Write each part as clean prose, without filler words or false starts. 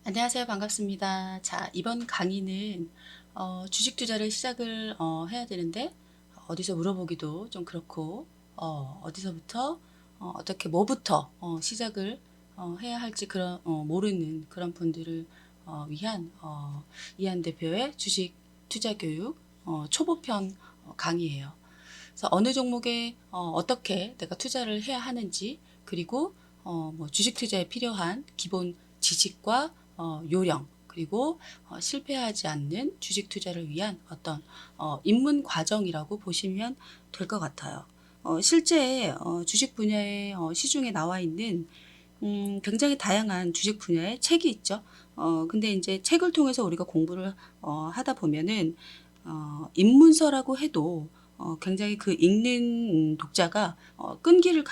안녕하세요. 반갑습니다. 자, 이번 강의는 주식 투자를 시작을 해야 되는데 어디서 물어보기도 좀 그렇고 어디서부터 어떻게 뭐부터 시작을 해야 할지 그런 모르는 그런 분들을 위한 이한 대표의 주식 투자 교육 초보편 강의예요. 그래서 어느 종목에 어떻게 내가 투자를 해야 하는지, 그리고 뭐 주식 투자에 필요한 기본 지식과 요령, 그리고 실패하지 않는 주식 투자를 위한 어떤 입문 과정이라고 보시면 될 것 같아요. 실제 주식 분야의 시중에 나와 있는 굉장히 다양한 주식 분야의 책이 있죠. 근데 이제 책을 통해서 우리가 공부를 하다 보면은 입문서라고 해도 굉장히 그 읽는 독자가 끈기를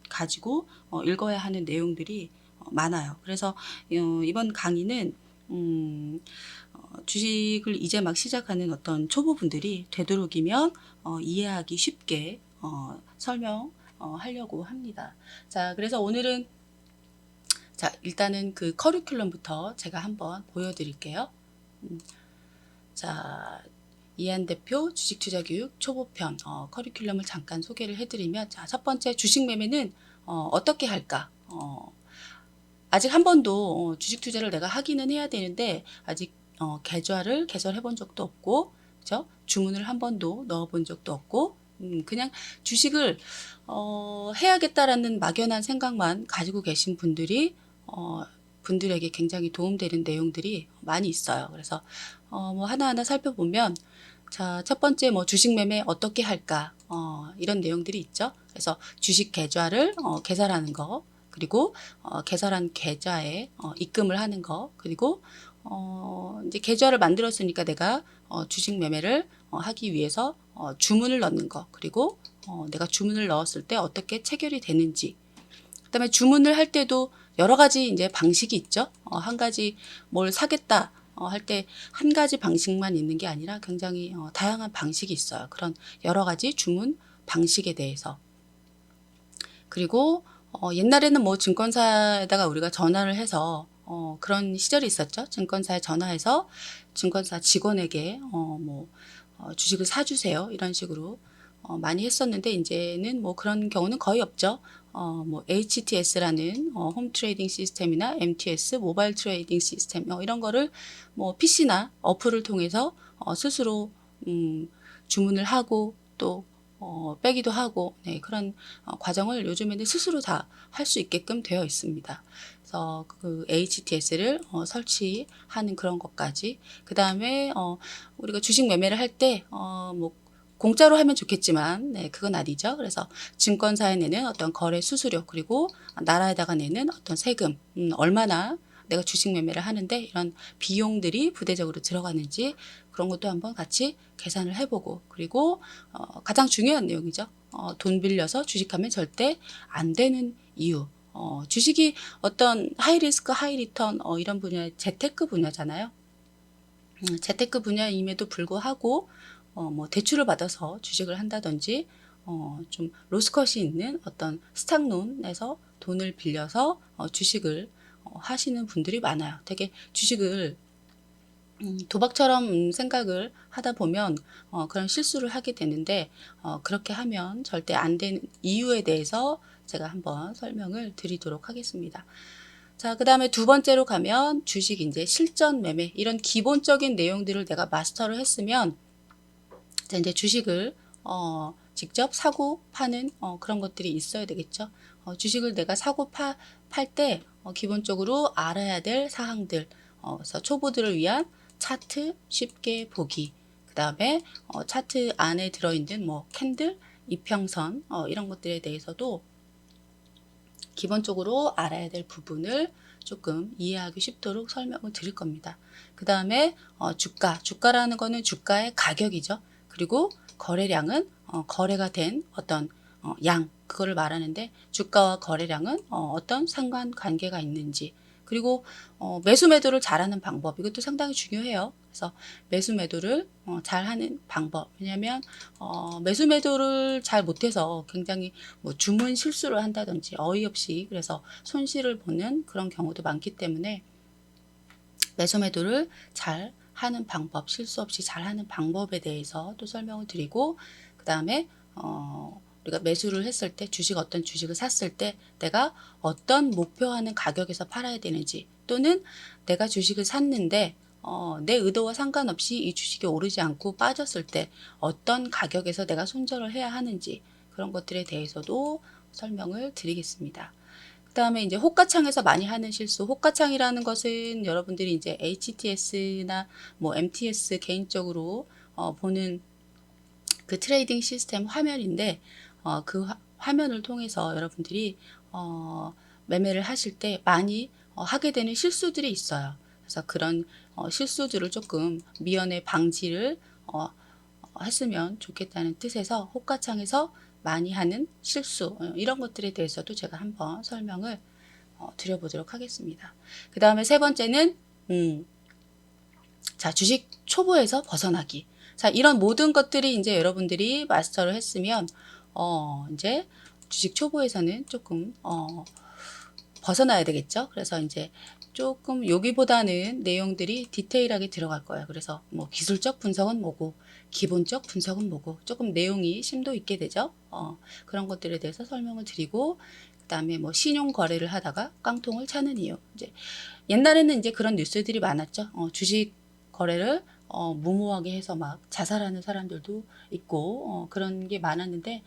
가지고 읽어야 하는 내용들이 많아요. 그래서 이번 강의는 음, 주식을 이제 막 시작하는 어떤 초보분들이 되도록이면 이해하기 쉽게 설명하려고 합니다. 자, 그래서 오늘은 자, 일단은 그 커리큘럼부터 제가 한번 보여드릴게요. 자, 이한 대표 주식투자교육 초보편 커리큘럼을 잠깐 소개를 해드리면, 자, 첫 번째 주식 매매는 어떻게 할까? 아직 한 번도 주식 투자를 내가 하기는 해야 되는데 아직 계좌를 개설해 본 적도 없고, 그죠? 주문을 한 번도 넣어 본 적도 없고, 그냥 주식을 해야겠다라는 막연한 생각만 가지고 계신 분들이 분들에게 굉장히 도움되는 내용들이 많이 있어요. 그래서 뭐 하나하나 살펴보면, 자, 첫 번째 뭐 주식 매매 어떻게 할까? 이런 내용들이 있죠. 그래서 주식 계좌를 개설하는 거, 그리고 개설한 계좌에 입금을 하는 거, 그리고 이제 계좌를 만들었으니까 내가 주식 매매를 하기 위해서 주문을 넣는 거, 그리고 내가 주문을 넣었을 때 어떻게 체결이 되는지, 그다음에 주문을 할 때도 여러 가지 이제 방식이 있죠. 한 가지 뭘 사겠다 할 때 한 가지 방식만 있는 게 아니라 굉장히 다양한 방식이 있어요. 그런 여러 가지 주문 방식에 대해서. 그리고 옛날에는 뭐 증권사에다가 우리가 전화를 해서 그런 시절이 있었죠. 증권사에 전화해서 증권사 직원에게 뭐 주식을 사주세요, 이런 식으로 많이 했었는데, 이제는 뭐 그런 경우는 거의 없죠. 뭐 HTS라는 홈 트레이딩 시스템이나 MTS 모바일 트레이딩 시스템 이런 거를 뭐 PC나 어플을 통해서 스스로 주문을 하고 또 빼기도 하고, 네, 그런 과정을 요즘에는 스스로 다 할 수 있게끔 되어 있습니다. 그래서 그 HTS를 설치하는 그런 것까지, 그 다음에 우리가 주식 매매를 할 때 뭐 공짜로 하면 좋겠지만, 네, 그건 아니죠. 그래서 증권사에 내는 어떤 거래 수수료, 그리고 나라에다가 내는 어떤 세금, 얼마나 내가 주식 매매를 하는데 이런 비용들이 부대적으로 들어가는지, 그런 것도 한번 같이 계산을 해보고, 그리고 가장 중요한 내용이죠. 돈 빌려서 주식하면 절대 안 되는 이유. 주식이 어떤 하이 리스크 하이 리턴 이런 분야의 재테크 분야잖아요. 재테크 분야임에도 불구하고 뭐 대출을 받아서 주식을 한다든지 좀 로스컷이 있는 어떤 스탁론에서 돈을 빌려서 주식을 하시는 분들이 많아요. 되게 주식을 도박처럼 생각을 하다 보면 그런 실수를 하게 되는데, 그렇게 하면 절대 안 되는 이유에 대해서 제가 한번 설명을 드리도록 하겠습니다. 자, 그 다음에 두 번째로 가면 주식 이제 실전 매매, 이런 기본적인 내용들을 내가 마스터를 했으면 이제 주식을 직접 사고 파는 그런 것들이 있어야 되겠죠. 주식을 내가 사고 팔 때 기본적으로 알아야 될 사항들, 그래서 초보들을 위한 차트 쉽게 보기, 그 다음에 차트 안에 들어있는 뭐 캔들, 이평선 이런 것들에 대해서도 기본적으로 알아야 될 부분을 조금 이해하기 쉽도록 설명을 드릴 겁니다. 그 다음에 주가라는 거는 주가의 가격이죠. 그리고 거래량은 거래가 된 어떤 양, 그거를 말하는데, 주가와 거래량은 어떤 상관관계가 있는지, 그리고 매수 매도를 잘하는 방법, 이것도 상당히 중요해요. 그래서 매수 매도를 잘하는 방법, 왜냐하면 매수 매도를 잘 못해서 굉장히 뭐 주문 실수를 한다든지 어이없이 그래서 손실을 보는 그런 경우도 많기 때문에 매수 매도를 잘 하는 방법, 실수 없이 잘 하는 방법에 대해서 또 설명을 드리고, 그 다음에 우리가 매수를 했을 때 어떤 주식을 샀을 때 내가 어떤 목표하는 가격에서 팔아야 되는지, 또는 내가 주식을 샀는데 내 의도와 상관없이 이 주식이 오르지 않고 빠졌을 때 어떤 가격에서 내가 손절을 해야 하는지, 그런 것들에 대해서도 설명을 드리겠습니다. 그 다음에 이제 호가창에서 많이 하는 실수. 호가창이라는 것은 여러분들이 이제 HTS나 뭐 MTS 개인적으로 보는 그 트레이딩 시스템 화면인데, 그 화면을 통해서 여러분들이 매매를 하실 때 많이 하게 되는 실수들이 있어요. 그래서 그런 실수들을 조금 미연에 방지를 했으면 좋겠다는 뜻에서 호가창에서 많이 하는 실수, 이런 것들에 대해서도 제가 한번 설명을 드려보도록 하겠습니다. 그 다음에 세 번째는 자, 주식 초보에서 벗어나기. 자, 이런 모든 것들이 이제 여러분들이 마스터를 했으면 이제 주식 초보에서는 조금 벗어나야 되겠죠. 그래서 이제 조금 여기보다는 내용들이 디테일하게 들어갈 거예요. 그래서 뭐 기술적 분석은 뭐고, 기본적 분석은 뭐고, 조금 내용이 심도 있게 되죠. 그런 것들에 대해서 설명을 드리고, 그다음에 뭐 신용 거래를 하다가 깡통을 차는 이유. 이제 옛날에는 이제 그런 뉴스들이 많았죠. 주식 거래를 무모하게 해서 막 자살하는 사람들도 있고, 그런 게 많았는데,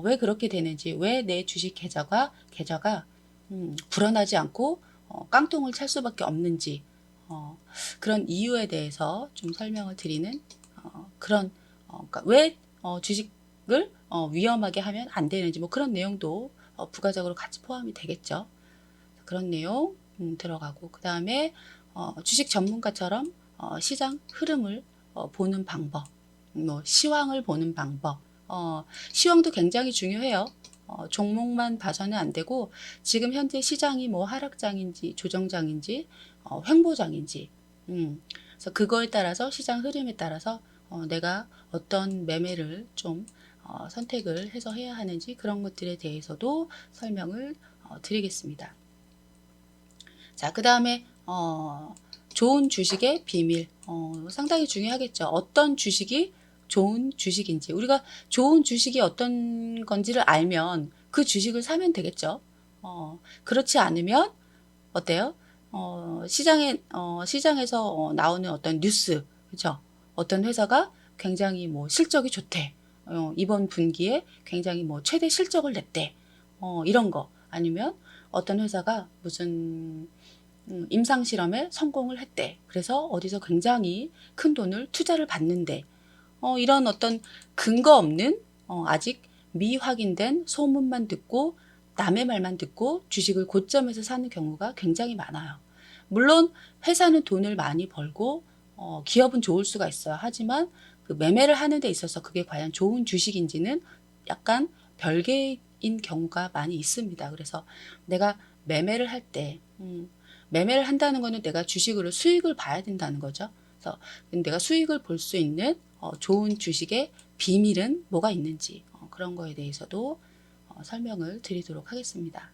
왜 그렇게 되는지, 왜 내 주식 계좌가 불어나지 않고 깡통을 찰 수밖에 없는지, 그런 이유에 대해서 좀 설명을 드리는 그런, 그러니까 왜 주식을 위험하게 하면 안 되는지, 뭐 그런 내용도 부가적으로 같이 포함이 되겠죠. 그런 내용 들어가고, 그 다음에 주식 전문가처럼 시장 흐름을 보는 방법, 뭐 시황을 보는 방법. 시황도 굉장히 중요해요. 종목만 봐서는 안 되고, 지금 현재 시장이 뭐 하락장인지 조정장인지 횡보장인지, 그래서 그거에 따라서 시장 흐름에 따라서 내가 어떤 매매를 좀 선택을 해서 해야 하는지, 그런 것들에 대해서도 설명을 드리겠습니다. 자, 그 다음에 좋은 주식의 비밀, 상당히 중요하겠죠. 어떤 주식이 좋은 주식인지, 우리가 좋은 주식이 어떤 건지를 알면 그 주식을 사면 되겠죠. 그렇지 않으면 어때요? 시장에서 나오는 어떤 뉴스, 그렇죠? 어떤 회사가 굉장히 뭐 실적이 좋대. 이번 분기에 굉장히 뭐 최대 실적을 냈대. 이런 거. 아니면 어떤 회사가 무슨 임상실험에 성공을 했대. 그래서 어디서 굉장히 큰 돈을 투자를 받는데, 이런 어떤 근거 없는, 아직 미확인된 소문만 듣고 남의 말만 듣고 주식을 고점에서 사는 경우가 굉장히 많아요. 물론 회사는 돈을 많이 벌고 기업은 좋을 수가 있어요. 하지만 그 매매를 하는 데 있어서 그게 과연 좋은 주식인지는 약간 별개인 경우가 많이 있습니다. 그래서 내가 매매를 할 때, 매매를 한다는 거는 내가 주식으로 수익을 봐야 된다는 거죠. 그래서 내가 수익을 볼 수 있는 좋은 주식의 비밀은 뭐가 있는지, 그런 거에 대해서도 설명을 드리도록 하겠습니다.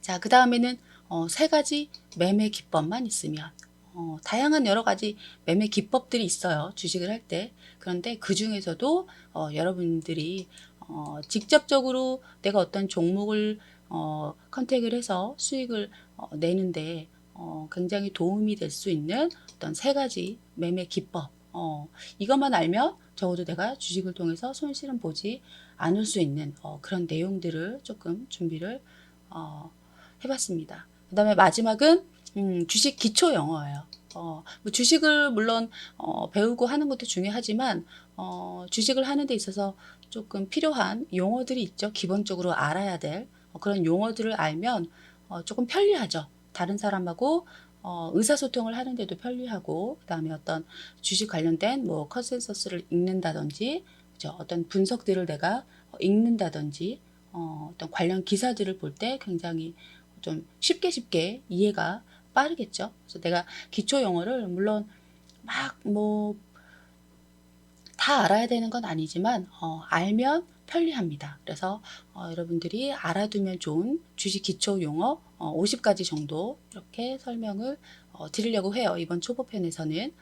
자, 그 다음에는 세 가지 매매 기법만 있으면, 다양한 여러 가지 매매 기법들이 있어요. 주식을 할 때. 그런데 그 중에서도 여러분들이 직접적으로 내가 어떤 종목을 컨택을 해서 수익을 내는데 굉장히 도움이 될 수 있는 어떤 세 가지 매매 기법. 이것만 알면 적어도 내가 주식을 통해서 손실은 보지 않을 수 있는 그런 내용들을 조금 준비를 해봤습니다. 그 다음에 마지막은 주식 기초 영어예요. 뭐 주식을 물론 배우고 하는 것도 중요하지만 주식을 하는 데 있어서 조금 필요한 용어들이 있죠. 기본적으로 알아야 될 그런 용어들을 알면 조금 편리하죠. 다른 사람하고 의사소통을 하는데도 편리하고, 그 다음에 어떤 주식 관련된 뭐 컨센서스를 읽는다든지, 그죠? 어떤 분석들을 내가 읽는다든지, 어떤 관련 기사들을 볼 때 굉장히 좀 쉽게 이해가 빠르겠죠. 그래서 내가 기초 영어를 물론 막 뭐 다 알아야 되는 건 아니지만 알면 편리합니다. 그래서 여러분들이 알아두면 좋은 주식 기초 용어 50가지 정도 이렇게 설명을 드리려고 해요. 이번 초보편에서는.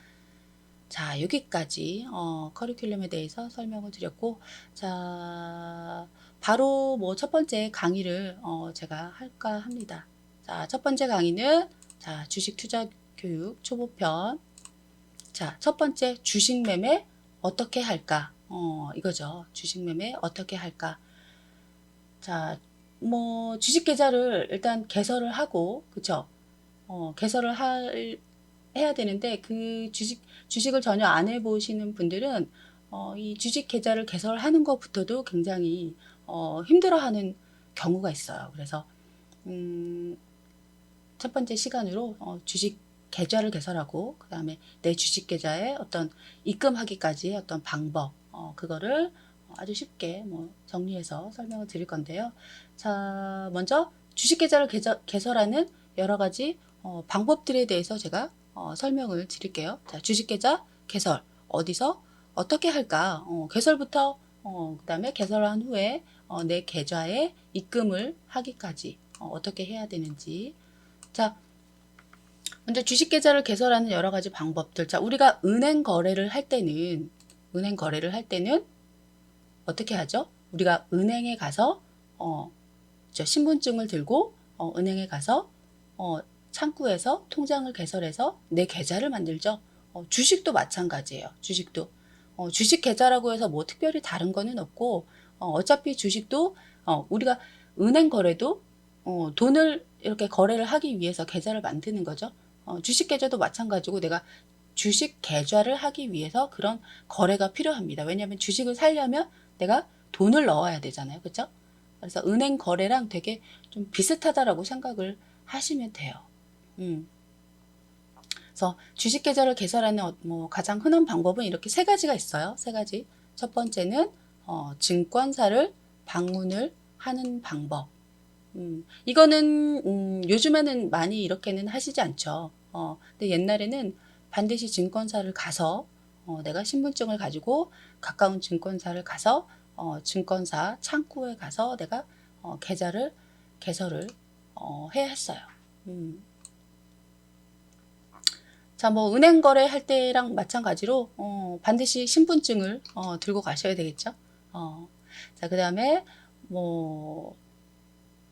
자, 여기까지 커리큘럼에 대해서 설명을 드렸고, 자, 바로 뭐 첫 번째 강의를 제가 할까 합니다. 자, 첫 번째 강의는 자, 주식 투자 교육 초보편. 자, 첫 번째 주식 매매 어떻게 할까? 이거죠. 주식 매매 어떻게 할까? 자, 뭐 주식 계좌를 일단 개설을 하고, 그쵸? 개설을 해야 되는데 그 주식을 전혀 안 해보시는 분들은 이 주식 계좌를 개설하는 것부터도 굉장히 힘들어하는 경우가 있어요. 그래서 첫 번째 시간으로 주식 계좌를 개설하고 그 다음에 내 주식 계좌에 어떤 입금하기까지의 어떤 방법 그거를 아주 쉽게 뭐 정리해서 설명을 드릴 건데요. 자, 먼저 주식 계좌를 개설하는 여러 가지 방법들에 대해서 제가 설명을 드릴게요. 자, 주식 계좌 개설 어디서 어떻게 할까? 개설부터 그 다음에 개설한 후에 내 계좌에 입금을 하기까지 어떻게 해야 되는지. 자, 먼저 주식 계좌를 개설하는 여러 가지 방법들. 자, 우리가 은행 거래를 할 때는 어떻게 하죠? 우리가 은행에 가서 신분증을 들고 은행에 가서 창구에서 통장을 개설해서 내 계좌를 만들죠. 주식도 마찬가지예요. 주식도 주식 계좌라고 해서 뭐 특별히 다른 거는 없고 어차피 주식도 우리가 은행 거래도 돈을 이렇게 거래를 하기 위해서 계좌를 만드는 거죠. 주식 계좌도 마찬가지고 내가 주식 계좌를 하기 위해서 그런 거래가 필요합니다. 왜냐하면 주식을 사려면 내가 돈을 넣어야 되잖아요. 그렇죠? 그래서 은행 거래랑 되게 좀 비슷하다라고 생각을 하시면 돼요. 그래서 주식 계좌를 개설하는 뭐 가장 흔한 방법은 이렇게 세 가지가 있어요. 세 가지. 첫 번째는 증권사를 방문을 하는 방법. 이거는 요즘에는 많이 이렇게는 하시지 않죠. 근데 옛날에는 반드시 증권사를 가서 내가 신분증을 가지고 가까운 증권사를 가서 증권사 창구에 가서 내가 계좌를 개설을 해야 했어요. 자, 뭐 은행 거래할 때랑 마찬가지로 반드시 신분증을 들고 가셔야 되겠죠. 자, 그다음에 뭐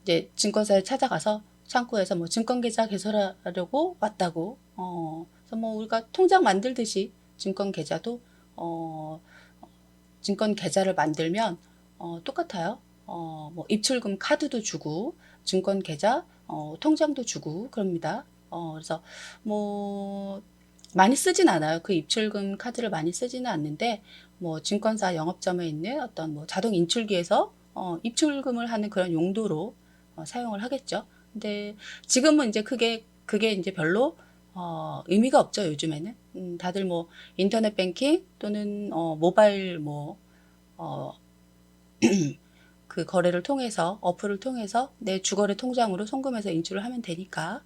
이제 증권사에 찾아가서 창구에서 뭐 증권계좌 개설하려고 왔다고. 그래서 뭐 우리가 통장 만들듯이 증권계좌도 증권계좌를 만들면 똑같아요. 뭐 입출금 카드도 주고 증권계좌 통장도 주고 그럽니다. 그래서 뭐 많이 쓰진 않아요. 그 입출금 카드를 많이 쓰지는 않는데 뭐 증권사 영업점에 있는 어떤 뭐 자동 인출기에서 입출금을 하는 그런 용도로 사용을 하겠죠. 근데 지금은 이제 그게 이제 별로 의미가 없죠. 요즘에는 다들 뭐 인터넷 뱅킹 또는 모바일 뭐 그 거래를 통해서 어플을 통해서 내 주거래 통장으로 송금해서 인출을 하면 되니까.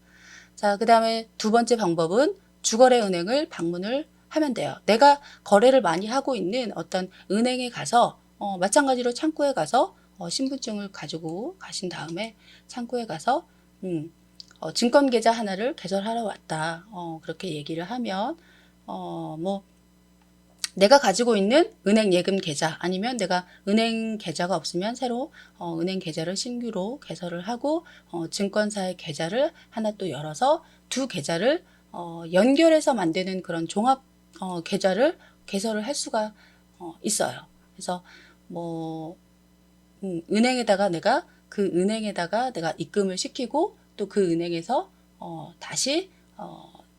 자, 그 다음에 두 번째 방법은 주거래 은행을 방문을 하면 돼요. 내가 거래를 많이 하고 있는 어떤 은행에 가서 마찬가지로 창구에 가서 신분증을 가지고 가신 다음에 창구에 가서 증권 계좌 하나를 개설하러 왔다. 그렇게 얘기를 하면 뭐 내가 가지고 있는 은행 예금 계좌 아니면 내가 은행 계좌가 없으면 새로 은행 계좌를 신규로 개설을 하고 증권사의 계좌를 하나 또 열어서 두 계좌를 연결해서 만드는 그런 종합 계좌를 개설을 할 수가 있어요. 그래서 뭐 은행에다가 내가 그 은행에다가 내가 입금을 시키고 또 그 은행에서 다시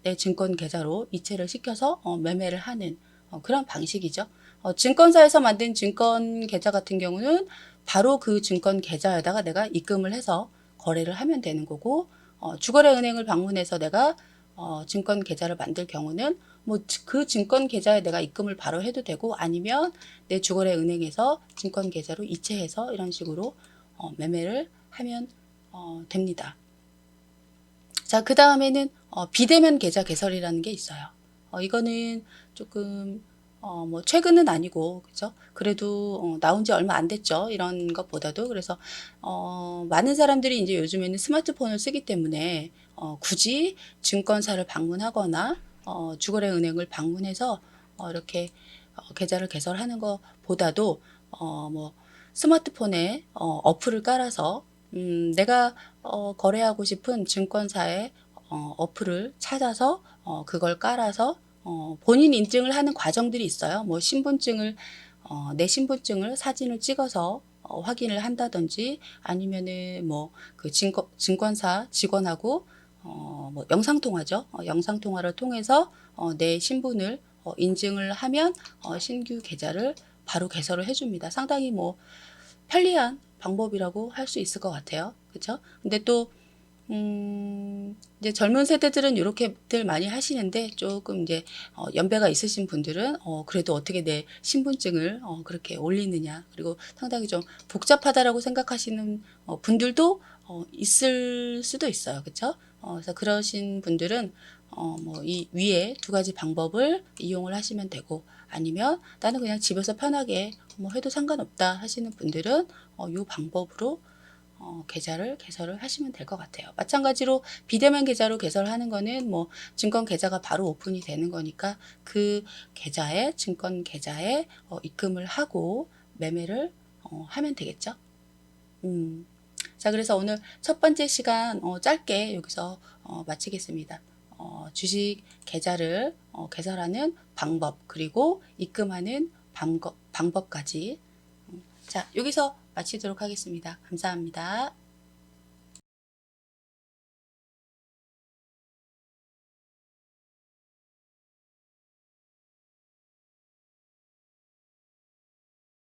내 증권 계좌로 이체를 시켜서 매매를 하는 그런 방식이죠. 증권사에서 만든 증권 계좌 같은 경우는 바로 그 증권 계좌에다가 내가 입금을 해서 거래를 하면 되는 거고 주거래 은행을 방문해서 내가 증권 계좌를 만들 경우는 뭐 그 증권 계좌에 내가 입금을 바로 해도 되고 아니면 내 주거래 은행에서 증권 계좌로 이체해서 이런 식으로 매매를 하면 됩니다. 자, 그 다음에는 비대면 계좌 개설이라는 게 있어요. 이거는 조금 뭐 최근은 아니고 그죠? 그래도 나온 지 얼마 안 됐죠. 이런 것보다도. 그래서 많은 사람들이 이제 요즘에는 스마트폰을 쓰기 때문에 굳이 증권사를 방문하거나 주거래 은행을 방문해서 이렇게 계좌를 개설하는 것보다도 뭐 스마트폰에 어플을 깔아서 내가 거래하고 싶은 증권사의 어플을 찾아서 그걸 깔아서 본인 인증을 하는 과정들이 있어요. 뭐 신분증을 내 신분증을 사진을 찍어서 확인을 한다든지 아니면은 뭐 그 증권사 직원하고 뭐 영상 통화죠. 영상 통화를 통해서 내 신분을 인증을 하면 신규 계좌를 바로 개설을 해줍니다. 상당히 뭐 편리한 방법이라고 할 수 있을 것 같아요. 그렇죠? 근데 또 이제 젊은 세대들은 이렇게들 많이 하시는데 조금 이제 연배가 있으신 분들은 그래도 어떻게 내 신분증을 그렇게 올리느냐 그리고 상당히 좀 복잡하다라고 생각하시는 분들도 있을 수도 있어요. 그렇죠? 그래서 그러신 분들은 뭐 이 위에 두 가지 방법을 이용을 하시면 되고 아니면 나는 그냥 집에서 편하게 뭐 해도 상관없다 하시는 분들은 이 방법으로 계좌를 개설을 하시면 될 것 같아요. 마찬가지로 비대면 계좌로 개설하는 거는 뭐 증권 계좌가 바로 오픈이 되는 거니까 그 계좌에 증권 계좌에 입금을 하고 매매를 하면 되겠죠. 자, 그래서 오늘 첫 번째 시간 짧게 여기서 마치겠습니다. 주식 계좌를 개설하는 방법 그리고 입금하는 방법까지 자, 여기서 마치도록 하겠습니다. 감사합니다.